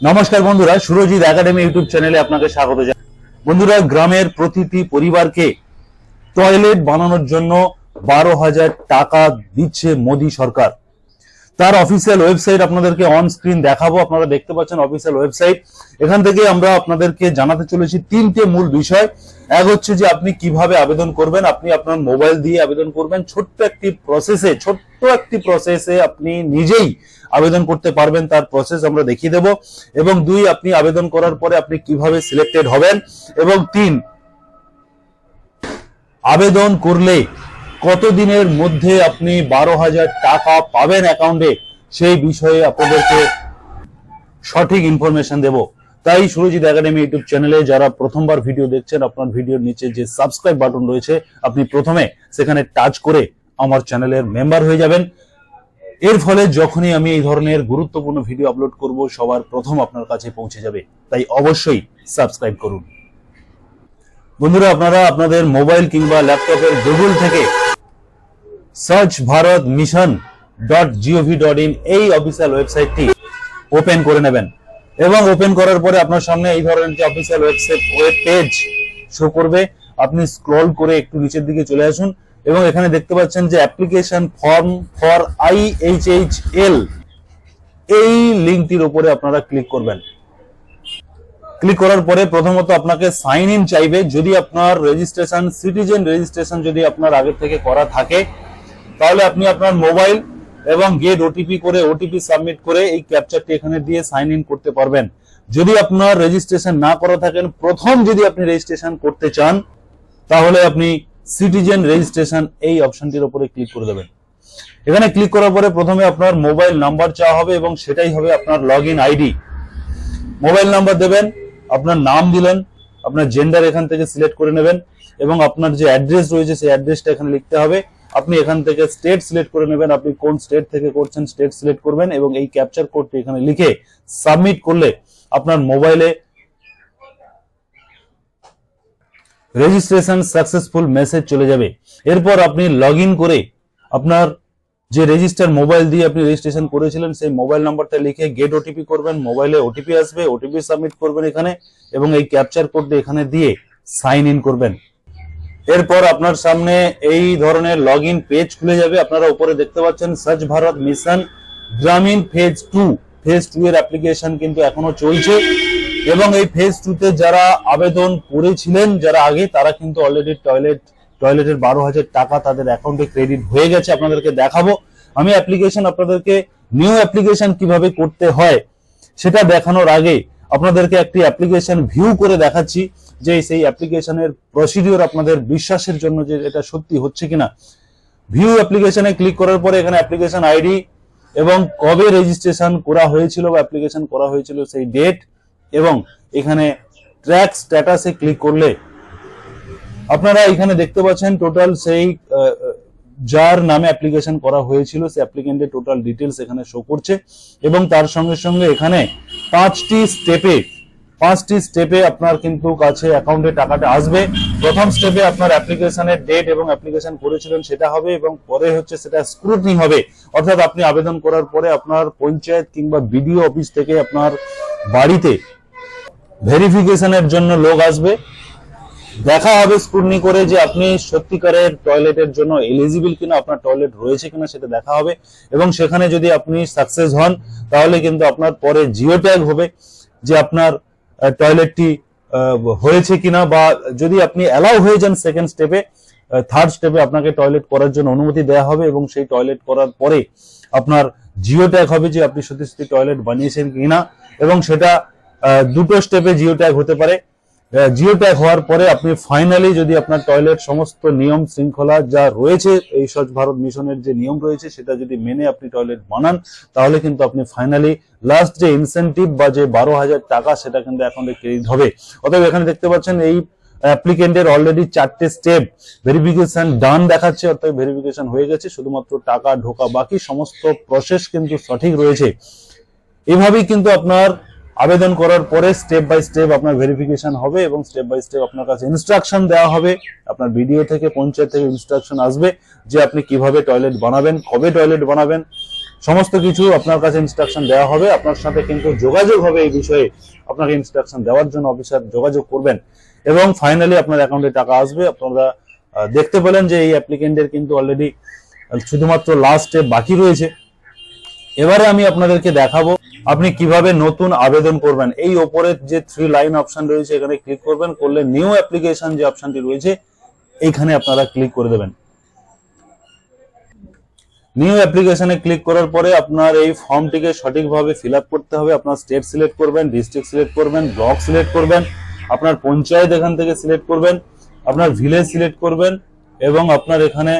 নমস্কার বন্ধুরা, Surajit academy YouTube চ্যানেলে আপনাকে স্বাগত জানাই। বন্ধুরা, গ্রামের প্রতিটি পরিবারকে টয়লেট বানানোর জন্য 12,000 টাকা দিচ্ছে মোদী সরকার। তার অফিসিয়াল ওয়েবসাইট আপনাদেরকে অন স্ক্রিন দেখাবো। আপনারা দেখতে পাচ্ছেন অফিসিয়াল ওয়েবসাইট। এখান থেকে আমরা আপনাদেরকে জানাতে চলেছি তিনটে মূল বিষয়। এক হচ্ছে যে আপনি কিভাবে আবেদন করবেন। আপনি আপনার মোবাইল দিয়ে আবেদন করবেন। ছোট্ট একটি প্রসেসে আপনি নিজেই আবেদন করতে পারবেন, তার প্রসেস আমরা দেখিয়ে দেব। এবং দুই, আপনি আবেদন করার পরে আপনি কিভাবে সিলেক্টেড হবেন। এবং তিন, আবেদন করলে কতদিনের মধ্যে আপনি 12,000 টাকা পাবেন অ্যাকাউন্টে, সেই বিষয়ে আপনাদেরকে সঠিক ইনফরমেশন দেব। তাই সুরজিৎ একাডেমি ইউটিউব চ্যানেলে যারা প্রথমবার ভিডিও দেখছেন, আপনার ভিডিওর নিচে যে সাবস্ক্রাইব বাটন রয়েছে, আপনি প্রথমে সেখানে টাচ করে আমার চ্যানেলের মেম্বার হয়ে যাবেন। এর ফলে যখনই আমি এই ধরনের গুরুত্বপূর্ণ ভিডিও আপলোড করব, সবার প্রথম আপনার কাছে পৌঁছে যাবে। তাই অবশ্যই সাবস্ক্রাইব করুন। বন্ধুরা, আপনারা আপনাদের মোবাইল কিংবা ল্যাপটপের গুগল থেকে সার্চ ভারত মিশন .gov.in এই অফিসিয়াল ওয়েবসাইটটি ওপেন করে নেবেন। এবং ওপেন করার পরে আপনার সামনে এই ধরনের যে অফিসিয়াল ওয়েব পেজ শো করবে। আপনি স্ক্রল করে একটু নিচের দিকে চলে আসুন এবং এখানে দেখতে পাচ্ছেন যে অ্যাপ্লিকেশন ফর্ম ফর IHHL, এই লিঙ্কটির উপরে আপনারা ক্লিক করবেন। ক্লিক করার পরে প্রথমত আপনাকে সাইন ইন চাইবে। যদি আপনার রেজিস্ট্রেশন, সিটিজেন রেজিস্ট্রেশন যদি আপনার আগে থেকে করা থাকে, তাহলে আপনি আপনার মোবাইল এবং গেট ওটিপি করে ওটিপি সাবমিট করে এই ক্যাপচারটি এখানে দিয়ে সাইন ইন করতে পারবেন। যদি আপনার রেজিস্ট্রেশন না করা থাকেন, প্রথম যদি আপনি রেজিস্ট্রেশন করতে চান, তাহলে আপনি সিটিজেন রেজিস্ট্রেশন এই অপশনটির উপরে ক্লিক করে দেবেন। এখানে ক্লিক করার পরে প্রথমে আপনার মোবাইল নাম্বার চাওয়া হবে এবং সেটাই হবে আপনার লগইন আইডি। মোবাইল নাম্বার দেবেন, আপনার নাম দিলেন, আপনার জেন্ডার এখান থেকে সিলেক্ট করে নেবেন এবং আপনার যে অ্যাড্রেস রয়েছে সেই অ্যাড্রেসটা এখানে লিখতে হবে। আপনি এখান থেকে স্টেট সিলেক্ট করে নেবেন, আপনি কোন স্টেট থেকে করছেন স্টেট সিলেক্ট করবেন এবং এই ক্যাপচার কোডটি এখানে লিখে সাবমিট করলে আপনার মোবাইলে রেজিস্ট্রেশন সাকসেসফুল মেসেজ চলে যাবে। এরপর আপনি লগইন করে আপনার যে রেজিস্টার মোবাইল দিয়ে আপনি রেজিস্ট্রেশন করেছিলেন সেই মোবাইল নাম্বারটা লিখে গেট ওটিপি করবেন। মোবাইলে ওটিপি আসবে, ওটিপি সাবমিট করবেন এখানে এবং এই ক্যাপচার কোডটি এখানে দিয়ে সাইন ইন করবেন। এরপর আপনার সামনে এই ধরনের লগইন পেজ খুলে যাবে। আপনারা উপরে দেখতে পাচ্ছেন স্বচ্ছ ভারত মিশন গ্রামীণ ফেজ 2 এর অ্যাপ্লিকেশন কিন্তু এখনো চলছে এবং এই ফেজ 2 তে যারা আবেদন করেছিলেন যারা আগে, তারা কিন্তু অলরেডি টয়লেটের 12,000 টাকা তাদের অ্যাকাউন্টে ক্রেডিট হয়ে গেছে। আপনাদেরকে দেখাবো আমি অ্যাপ্লিকেশন, আপনাদেরকে নিউ অ্যাপ্লিকেশন কিভাবে করতে হয় সেটা দেখানোর আগে আপনাদেরকে একটি অ্যাপ্লিকেশন ভিউ করে দেখাচ্ছি যে সেই অ্যাপ্লিকেশনের প্রসিডিওর আপনাদের বিশ্বাসের জন্য যে এটা সত্যি হচ্ছে কিনা। ভিউ অ্যাপ্লিকেশনে ক্লিক করার পরে এখানে অ্যাপ্লিকেশন আইডি এবং কবে রেজিস্ট্রেশন করা হয়েছিল বা অ্যাপ্লিকেশন করা হয়েছিল সেই ডেট এবং এখানে ট্র্যাক স্ট্যাটাসে ক্লিক করলে আপনারা এখানে দেখতে পাচ্ছেন টোটাল সেই যার নামে অ্যাপ্লিকেশন করা হয়েছিল সেই অ্যাপ্লিকেন্টের টোটাল ডিটেলস এখানে শো করছে এবং তার সঙ্গে সঙ্গে এখানে 5টি স্টেপে আপনার কিন্তু কাছে অ্যাকাউন্টে টাকাটা আসবে। প্রথম স্টেপে আপনার অ্যাপ্লিকেশনের ডেট এবং অ্যাপ্লিকেশন করেছিলেন সেটা হবে এবং পরে হচ্ছে সেটা স্ক্রুটনি হবে, অর্থাৎ আপনি আবেদন করার পরে আপনার পঞ্চায়েত কিংবা বিডিও অফিস থেকে আপনার বাড়িতে ভেরিফিকেশনের জন্য লোক আসবে। দেখা হবে স্ক্রুটনি করে যে আপনি সত্যিকারের টয়লেটের জন্য এলিজিবল কিনা, আপনার টয়লেট রয়েছে কিনা সেটা দেখা হবে এবং সেখানে যদি আপনি সাকসেস হন তাহলে কিন্তু আপনার পরে জিও ট্যাগ হবে যে আপনার টয়লেটটি হয়েছে কিনা, বা যদি আপনি অ্যালাউ হয়ে যান সেকেন্ড স্টেপে, থার্ড স্টেপে আপনাকে টয়লেট করার জন্য অনুমতি দেওয়া হবে এবং সেই টয়লেট করার পরে আপনার জিও ট্যাগ হবে যে আপনি সত্যি সত্যি টয়লেট বানিয়েছেন কিনা এবং সেটা দুটো স্টেপে জিও ট্যাগ হতে পারে। জিও ট্যাগ হওয়ার পরে আপনি ফাইনালি যদি আপনার টয়লেট সমস্ত নিয়ম শৃঙ্খলা যা রয়েছে এই স্বচ্ছ ভারত মিশনের যে নিয়ম রয়েছে সেটা যদি মেনে আপনি টয়লেট বানান, তাহলে কিন্তু আপনি ফাইনালি লাস্ট যে ইনসেন্টিভ বা যে 12,000 টাকা সেটা কিন্তু অ্যাকাউন্টে ক্রেডিট হবে। অতএব এখানে দেখতে পাচ্ছেন এই অ্যাপ্লিকেন্টের অলরেডি 4টে স্টেপ ভেরিফিকেশন ডান দেখাচ্ছে, অর্থাৎ ভেরিফিকেশন হয়ে গেছে, শুধুমাত্র টাকা ঢোকা বাকি। সমস্ত প্রসেস কিন্তু সঠিক রয়েছে। এভাবেই কিন্তু আপনার আবেদন করার পরে স্টেপ বাই স্টেপ আপনার ভেরিফিকেশন হবে এবং স্টেপ বাই স্টেপ আপনার কাছে ইনস্ট্রাকশন দেওয়া হবে। আপনার ভিডিও থেকে, পঞ্চায়েত থেকে ইনস্ট্রাকশন আসবে যে আপনি কিভাবে টয়লেট বানাবেন, কবে টয়লেট বানাবেন সমস্ত কিছু আপনার কাছে ইনস্ট্রাকশন দেওয়া হবে, আপনার সাথে কিন্তু যোগাযোগ হবে এই বিষয়ে, আপনাকে ইনস্ট্রাকশন দেওয়ার জন্য অফিসার যোগাযোগ করবেন এবং ফাইনালি আপনার অ্যাকাউন্টে টাকা আসবে। আপনারা দেখতে পেলেন যে এই অ্যাপ্লিকেন্টের কিন্তু অলরেডি শুধুমাত্র লাস্ট স্টেপ বাকি রয়েছে। এবারে আমি আপনাদেরকে দেখাবো আপনি কিভাবে নতুন আবেদন করবেন। এই ওপরের যে 3 লাইন অপশন রয়েছে এখানে ক্লিক করবেন, করলে নিউ অ্যাপ্লিকেশন যে অপশনটি রয়েছে এইখানে আপনারা ক্লিক করে দেবেন। নিউ অ্যাপ্লিকেশনে ক্লিক করার পরে আপনার এই ফর্মটিকে সঠিকভাবে ফিল আপ করতে হবে। আপনার স্টেট সিলেক্ট করবেন, ডিস্ট্রিক্ট সিলেক্ট করবেন, ব্লক সিলেক্ট করবেন, আপনার পঞ্চায়েত এখান থেকে সিলেক্ট করবেন, আপনার ভিলেজ সিলেক্ট করবেন এবং আপনার এখানে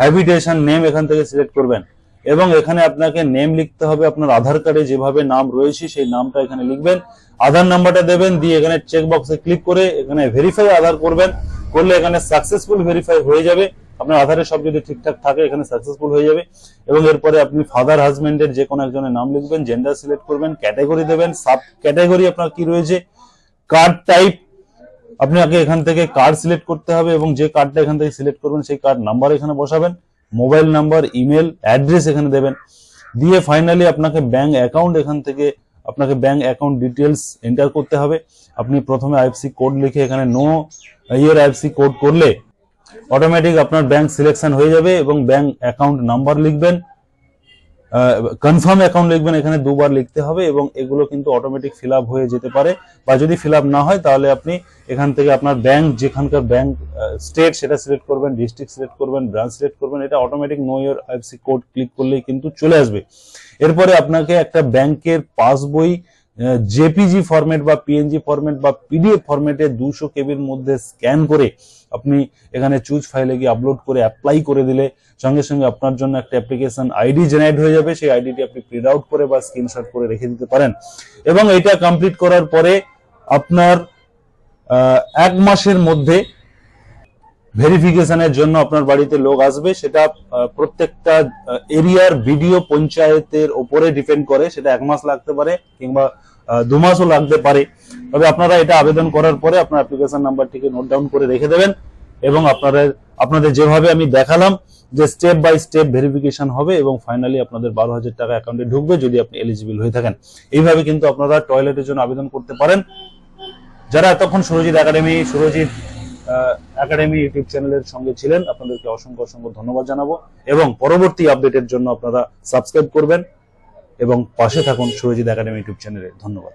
হ্যাবিটেশন নেম এখান থেকে সিলেক্ট করবেন এবং এখানে আপনাকে নেম লিখতে হবে। আপনার আধার কার্ডে যেভাবে নাম রয়েছে সেই নামটা এখানে লিখবেন, আধার নাম্বারটা দেবেন, দিয়ে এখানে চেক বক্সে ক্লিক করে এখানে ভেরিফাই আধার করবেন, করলে এখানে সাকসেসফুল ভেরিফাই হয়ে যাবে। আপনার আধারে সব যদি ঠিকঠাক থাকে এখানে সাকসেসফুল হয়ে যাবে এবং এরপরে আপনি ফাদার হাজবেন্ডের যে কোনো একজনের নাম লিখবেন, জেন্ডার সিলেক্ট করবেন, ক্যাটাগরি দেবেন, সাব ক্যাটাগরি আপনার কি রয়েছে, কার্ড টাইপ আপনাকে এখান থেকে কার্ড সিলেক্ট করতে হবে এবং যে কার্ডটা এখান থেকে সিলেক্ট করবেন সেই কার্ড নাম্বার এখানে বসাবেন, মোবাইল নাম্বার, ইমেল অ্যাড্রেস এখানে দেবেন, দিয়ে ফাইনালি আপনাকে ব্যাংক অ্যাকাউন্ট এখান থেকে আপনাকে ব্যাংক অ্যাকাউন্ট ডিটেলস এন্টার করতে হবে। আপনি প্রথমে আইএফসি কোড লিখে এখানে নো ইয়ার আইএফসি কোড করলে অটোমেটিক আপনার ব্যাংক সিলেকশন হয়ে যাবে এবং ব্যাংক অ্যাকাউন্ট নাম্বার লিখবেন, কনফার্ম অ্যাকাউন্ট লিখবেন, এখানে দুবার লিখতে হবে এবং এগুলো কিন্তু অটোমেটিক ফিল আপ হয়ে যেতে পারে বা যদি ফিল আপ না হয় তাহলে আপনি এখান থেকে আপনার ব্যাংক যেখানকার ব্যাংক স্টেট সেটা সিলেক্ট করবেন, ডিস্ট্রিক্ট সিলেক্ট করবেন, ব্রাঞ্চ সিলেক্ট করবেন, এটা অটোমেটিক নো ইয়ার আইএফসি কোড ক্লিক করলেই কিন্তু চলে আসবে। এরপরে আপনাকে একটা ব্যাংকের পাসবই জেপিজি ফরম্যাট বা পিএনজি ফরম্যাট বা পিডিএফ ফরম্যাটে 200 কেবির মধ্যে স্ক্যান করে আপনি এখানে চুজ ফাইলে গিয়ে আপলোড করে অ্যাপ্লাই করে দিলে সঙ্গে সঙ্গে আপনার জন্য একটা অ্যাপ্লিকেশন আইডি জেনারেট হয়ে যাবে। সেই আইডিটি আপনি প্রিন্ট আউট করে বা স্ক্রিনশট করে রেখে দিতে পারেন এবং এটা কমপ্লিট করার পরে আপনার 1 মাসের মধ্যে ভেরিফিকেশনের জন্য আপনার বাড়িতে লোক আসবে। সেটা প্রত্যেকটা এরিয়ার ভিডিও পঞ্চায়েতের উপরে ডিপেন্ড করে, সেটা 1 মাস লাগতে পারে কিংবা 2 মাসও লাগতে পারে। তবে আপনারা এটা আবেদন করার পরে আপনার অ্যাপ্লিকেশন নাম্বারটিকে নোট ডাউন করে রেখে দেবেন এবং আপনাদের যেভাবে আমি দেখালাম যে স্টেপ বাই স্টেপ ভেরিফিকেশন হবে এবং ফাইনালি আপনাদের 12,000 টাকা অ্যাকাউন্টে ঢুকবে যদি আপনি এলিজিবল হয়ে থাকেন। এইভাবে কিন্তু আপনারা টয়লেটের জন্য আবেদন করতে পারেন। যারা এতক্ষণ সুরজিৎ একাডেমি ইউটিউব চ্যানেলের সঙ্গে ছিলেন আপনাদেরকে অসংখ্য ধন্যবাদ জানাবো এবং পরবর্তী আপডেটের জন্য আপনারা সাবস্ক্রাইব করবেন এবং পাশে থাকুন সুরজিৎ একাডেমি ইউটিউব চ্যানেলে। ধন্যবাদ।